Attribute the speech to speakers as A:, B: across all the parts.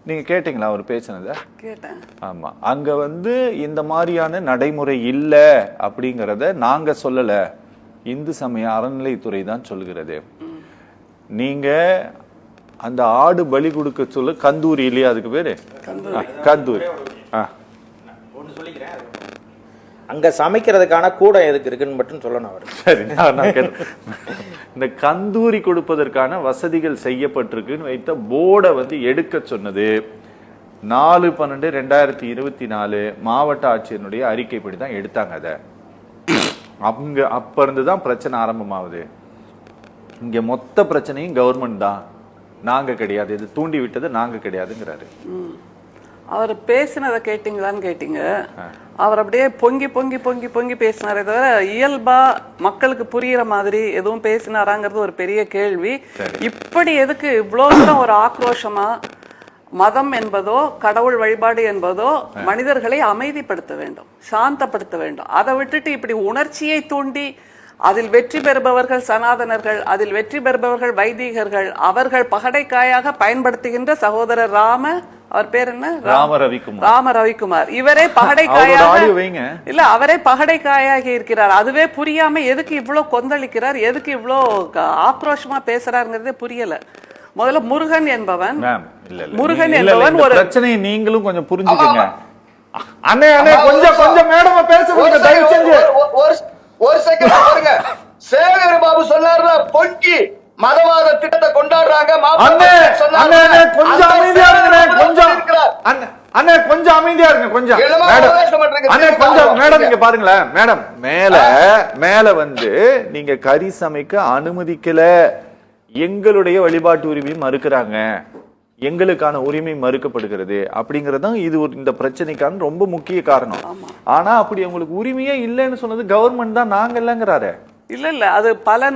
A: நீங்க கேட்டீங்களா அவர் பேசினத?
B: கேட்டேன்.
A: ஆமா, அங்க இந்த மாதிரியான நடைமுறை இல்ல அப்படிங்கறத நாங்க சொல்லல, இந்து சமய அறநிலைத்துறை தான் சொல்லுகிறது. நீங்க அந்த ஆடு பலி கொடுக்க சொல்ல கந்தூரி இல்லையா, அதுக்கு பேரு கந்தூரி.
C: அங்க சமைக்கிறதுக்கான கூட எதுக்கு இருக்குன்னு மட்டும் சொல்லணும் அவர்.
A: சரி, இந்த கந்தூரி கொடுப்பதற்கான வசதிகள் செய்யப்பட்டிருக்குன்னு வைத்த போர்டை எடுக்க சொன்னது 4/12/2024 மாவட்ட ஆட்சியருடைய அறிக்கைப்படி தான் எடுத்தாங்க. அத அங்க அப்ப இருந்துதான் பிரச்சனை ஆரம்பமாகுது. இங்க மொத்த பிரச்சனையும் கவர்மெண்ட் தான், நாங்க கிடையாது, இது தூண்டி விட்டது நாங்க கிடையாதுங்கிறாரு.
B: அவர் பேசினதை கேட்டீங்களான்னு கேட்டீங்க. அவர் அப்படியே பொங்கி பொங்கி பொங்கி பொங்கி பேசினாரே தவிர இயல்பா மக்களுக்கு புரியுற மாதிரி எதுவும் பேசினாராங்கிறது ஒரு பெரிய கேள்வி. இப்படி எதுக்கு இவ்வளவு தூரம் ஒரு ஆக்ரோஷமா? மதம் என்பதோ கடவுள் வழிபாடு என்பதோ மனிதர்களை அமைதிப்படுத்த வேண்டும், சாந்தப்படுத்த வேண்டும். அதை விட்டுட்டு இப்படி உணர்ச்சியை தூண்டி அதில் வெற்றி பெறுபவர்கள் சனாதனர்கள், அதில் வெற்றி பெறுபவர்கள் வைதிகர்கள், அவர்கள் பகடைக்காயாக பயன்படுத்துகின்ற சகோதரர் அவர் பேர் என்ன, ராம ரவிக்குமார். இவரே பகடைக்காயாக இல்ல, அவரே பகடைக்காயாகி இருக்கிறார். அதுவே புரியாம எதுக்கு இவ்வளவு கொந்தளிக்கிறார், எதுக்கு இவ்வளவு ஆக்ரோஷமா பேசுறாருங்கிறதே புரியல. முதல்ல முருகன் என்பவன் ஒரு
A: பிரச்சனையை நீங்களும் கொஞ்சம் புரிஞ்சுக்கங்க. அண்ணே அண்ணே கொஞ்சம் கொஞ்சம் மேடம பேச விடுங்க தயவு செஞ்சு.
D: ஒரு செகண்ட் பாருங்க. சேகர் பாபு சொன்னார்ல, பொங்கி மதவாத திட்டத்தை கொண்டாடுறாங்க.
A: கொஞ்சம் அமைதியா இருங்க, கொஞ்சம் அண்ணே கொஞ்சம் அமைதியா இருங்க, கொஞ்சம் அண்ணே கொஞ்சம். மேடம் நீங்க பாருங்களேன், மேடம் மேல நீங்க கறி சமைக்க அனுமதிக்கல, எங்களுடைய வழிபாட்டு உரிமை மறுக்கிறாங்க, எங்களுக்கான உரிமை மறுக்கப்படுகிறது அப்படிங்கறதுதான் இது இந்த பிரச்சனைக்கான ரொம்ப முக்கிய காரணம். ஆனா அப்படி உங்களுக்கு உரிமையே இல்லைன்னு சொன்னது கவர்மெண்ட் தான், நாங்க இல்லங்கிறாரு.
B: இல்ல அது பல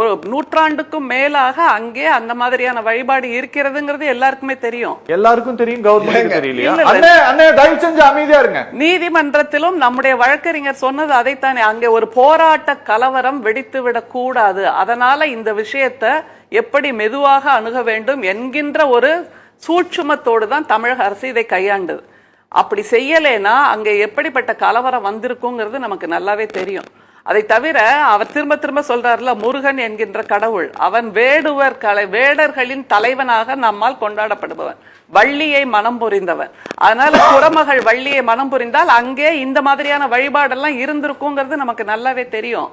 B: ஒரு நூற்றாண்டுக்கும் மேலாக அங்கே அந்த மாதிரியான வழிபாடு இருக்கிறதுங்கிறது எல்லாருக்குமே தெரியும்.
A: எல்லாருக்கும் தெரியும், கவர்மெண்ட் தெரியலையா? அண்ணே தயவு செஞ்சு அமைதியா இருங்க.
B: நீதிமன்றத்திலும் நம்முடைய வழக்கறிஞர் சொன்னது அதைத்தானே, அங்கே ஒரு போராட்ட கலவரம் வெடித்து விடக் கூடாது, அதனால இந்த விஷயத்தை எப்படி மெதுவாக அணுக வேண்டும் என்கின்ற ஒரு சூட்சுமத்தோடு தான் தமிழக அரசு இதை கையாண்டது. அப்படி செய்யலேனா அங்கே எப்படிப்பட்ட கலவரம் வந்திருக்குங்கிறது நமக்கு நல்லாவே தெரியும். அதை தவிர அவர் திரும்ப திரும்ப சொல்றாருல, முருகன் என்கின்ற கடவுள் அவன் வேடர்களின் தலைவனாக நம்மால் கொண்டாடப்படுபவன், வள்ளியை மனம் புரிந்தவன். அதனால குரமகள் வள்ளியை மனம் புரிந்தால் அங்கே இந்த மாதிரியான வழிபாடெல்லாம் இருந்திருக்குங்கிறது நமக்கு நல்லாவே தெரியும்.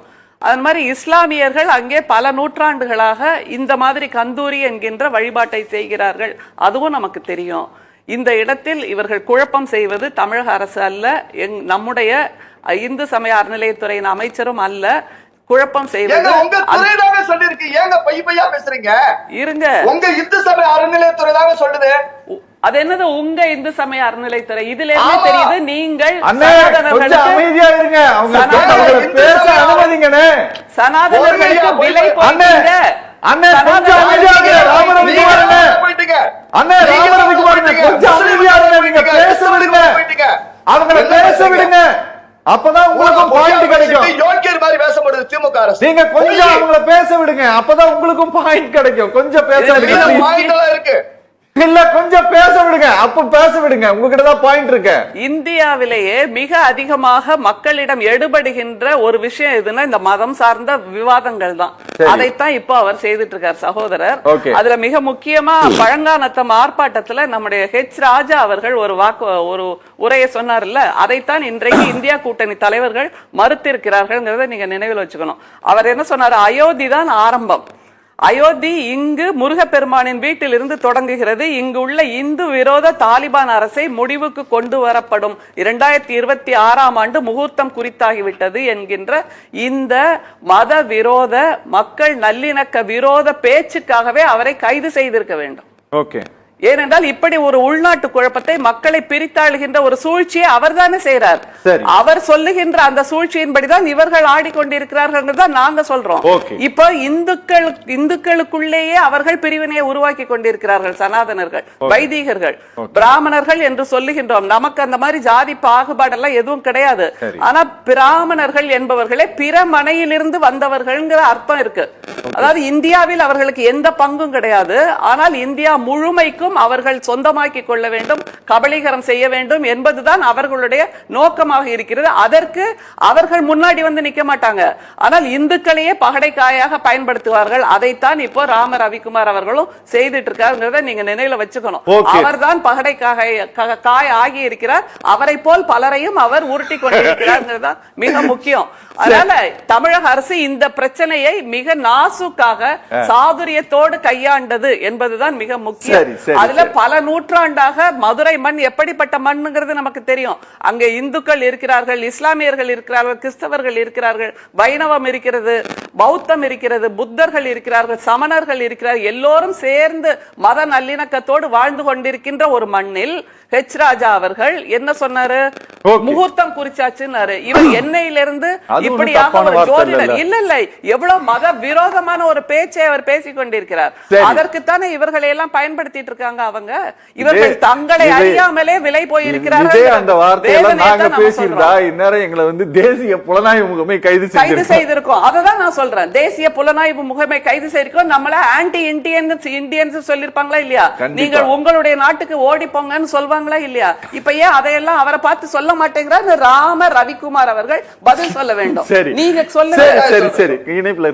B: அது மாதிரி இஸ்லாமியர்கள் அங்கே பல நூற்றாண்டுகளாக இந்த மாதிரி கந்தூரி என்கின்ற வழிபாட்டை செய்கிறார்கள், அதுவும் நமக்கு தெரியும். இந்த இடத்தில் இவர்கள் குழப்பம் செய்வது தமிழக அரசு அல்ல, நம்முடைய இந்து சமய அறநிலையத்துறையின் அமைச்சரும் அல்ல. குழப்பம் செய்வது
D: உங்க துறை தாங்க சொல்லிருக்கு. ஏங்க பையா பேசுறீங்க?
B: இருங்க,
D: உங்க இந்து சமய அறநிலையத்துறை தாங்க சொல்லுது.
B: அது என்னது உங்க இந்து சமய அறநிலையத்துறை? இதுல என்ன தெரியுது? நீங்கள் சனாதனர்களுக்கு விலை போட்டீங்க.
A: அப்பதான் உங்களுக்கும் பாயிண்ட் கிடைக்கும்.
D: யோக்கியர் மாதிரி பேசப்படுது திமுக அரசு.
A: நீங்க கொஞ்சம் அவங்கள பேச விடுங்க, அப்பதான் உங்களுக்கும் பாயிண்ட் கிடைக்கும். கொஞ்சம் பேச விடுங்க.
D: பாயிண்ட் எல்லாம் இருக்கு
A: இல்ல, கொஞ்சம் பேச விடுங்க, அப்ப பேச விடுங்க, உங்ககிட்ட தான் பாயிண்ட் இருக்கு.
B: இந்தியாவிலேயே மிக அதிகமாக மக்களிடம் எடுபடுகின்ற ஒரு விஷயம் எதுன்னா இந்த மதம் சார்ந்த விவாதங்கள் தான். அதைத்தான் இப்போ அவர் செய்துட்டு இருக்கார் சகோதரர். அதுல மிக முக்கியமா பழங்கானத்தம் ஆர்ப்பாட்டத்துல நம்முடைய ராஜா அவர்கள் ஒரு உரையை சொன்னார்ல, அதைத்தான் இன்றைக்கு இந்தியா கூட்டணி தலைவர்கள் மறுத்திருக்கிறார்கள். நீங்க நினைவில் வச்சுக்கணும். அவர் என்ன சொன்னார்? அயோத்தி தான் ஆரம்பம். அயோத்தி இங்கு முருகப்பெருமானின் வீட்டில் இருந்து தொடங்குகிறது. இங்கு உள்ள இந்து விரோத தாலிபான் அரசை முடிவுக்கு கொண்டு வரப்படும் 2026 முகூர்த்தம் குறித்தாகிவிட்டது என்கின்ற இந்த மத விரோத மக்கள் நல்லிணக்க விரோத பேச்சுக்காகவே அவரை கைது செய்திருக்க வேண்டும். ஏனென்றால் இப்படி ஒரு உள்நாட்டு குழப்பத்தை மக்களை பிரித்தாளுகின்ற ஒரு சூழ்ச்சியை அவர் தானே செய்யறார். அவர் சொல்லுகின்ற அந்த சூழ்ச்சியின்படிதான் இவர்கள் ஆடிக்கொண்டிருக்கிறார்கள் தான் நாங்க சொல்றோம். இப்ப இந்துக்களுக்குள்ளேயே அவர்கள் பிரிவினையை உருவாக்கி கொண்டிருக்கிறார்கள். சனாதனர்கள், வைதிகர்கள், பிராமணர்கள் என்று சொல்லுகின்றோம். நமக்கு அந்த மாதிரி ஜாதி பாகுபாடெல்லாம் எதுவும் கிடையாது. ஆனா பிராமணர்கள் என்பவர்களே பிற மனையிலிருந்து வந்தவர்கள் அர்த்தம் இருக்கு. அதாவது இந்தியாவில் அவர்களுக்கு எந்த பங்கும் கிடையாது. ஆனால் இந்தியா முழுமைக்கும் மீண்டும் அவர்கள் சொந்தமாக்கிக் கொள்ள வேண்டும், கபலீகரம் செய்ய வேண்டும் என்பதுதான் அவர்களுடைய நோக்கமாக இருக்கிறது. அதற்கு அவர்கள் முன்னாடி வந்து நிக்க மாட்டாங்க. ஆனால் இந்துக்களையே பகடைக்காயாக பயன்படுத்துவார்கள். அதைத்தான் இப்போ ராம ரவிக்குமார் அவர்களும் செய்துட்டு இருக்காருங்கிறத நீங்க நினைவுல வச்சுக்கணும். அவர்தான் காய் ஆகி இருக்கிறார். அவரை போல் பலரையும் அவர் உருட்டி கொண்டிருக்கிறார் மிக முக்கியம். அதனால தமிழக அரசு இந்த பிரச்சனையை மிக நாசுக்காக சாதுரியத்தோடு கையாண்டது என்பதுதான் மிக முக்கியம். அதுல பல நூற்றாண்டாக மதுரை மண் எப்படிப்பட்ட மண்ணுங்கிறது நமக்கு தெரியும். அங்க இந்துக்கள் இருக்கிறார்கள், இஸ்லாமியர்கள் இருக்கிறார்கள், கிறிஸ்தவர்கள் இருக்கிறார்கள், வைணவம் இருக்கிறது, பௌத்தம் இருக்கிறது, புத்தர்கள் இருக்கிறார்கள், சமணர்கள் இருக்கிறார்கள். எல்லோரும் சேர்ந்து மத நல்லிணக்கத்தோடு வாழ்ந்து கொண்டிருக்கின்ற ஒரு மண்ணில் ஹெச் ராஜா அவர்கள் என்ன சொன்னாரு? முகூர்த்தம் குறிச்சாச்சுன்னாரு. இவர் எண்ணெயிலிருந்து இப்படியாக ஒரு ஜோதிடர் இல்ல எவ்வளவு மத விரோதமான ஒரு பேச்சை அவர் பேசிக் கொண்டிருக்கிறார். அதற்குத்தானே இவர்களை எல்லாம் பயன்படுத்திட்டு இருக்காங்க. அவங்க இவர்கள் தங்களை அறியாமலே விலை போயிருக்கிறார்கள்.
A: அந்த வார்த்தையெல்லாம் நாங்க பேசியிருந்தா இந்நேரம் எங்களை வந்து தேசிய புலனாய்வு முகமை கைது
B: செய்திருக்கோம். அததான் நான் சொல்றேன். தேசிய புலனாய்வு முகமை கைது செய்திருக்கோம். நம்மள ஆன்டி இந்தியன்ஸ் சொல்லிருப்பாங்களா இல்லையா? நீங்கள் உங்களுடைய நாட்டுக்கு ஓடி போங்கன்னு சொல்வாங்களா இல்லையா? இப்ப ஏன் அதையெல்லாம் அவரை பார்த்து சொல்ல மாட்டேங்கிறார்? ராம ரவிக்குமார் அவர்கள் பதில் சொல்ல வேண்டும். நீங்க சொல்லுங்க.
A: சரி இணைப்புல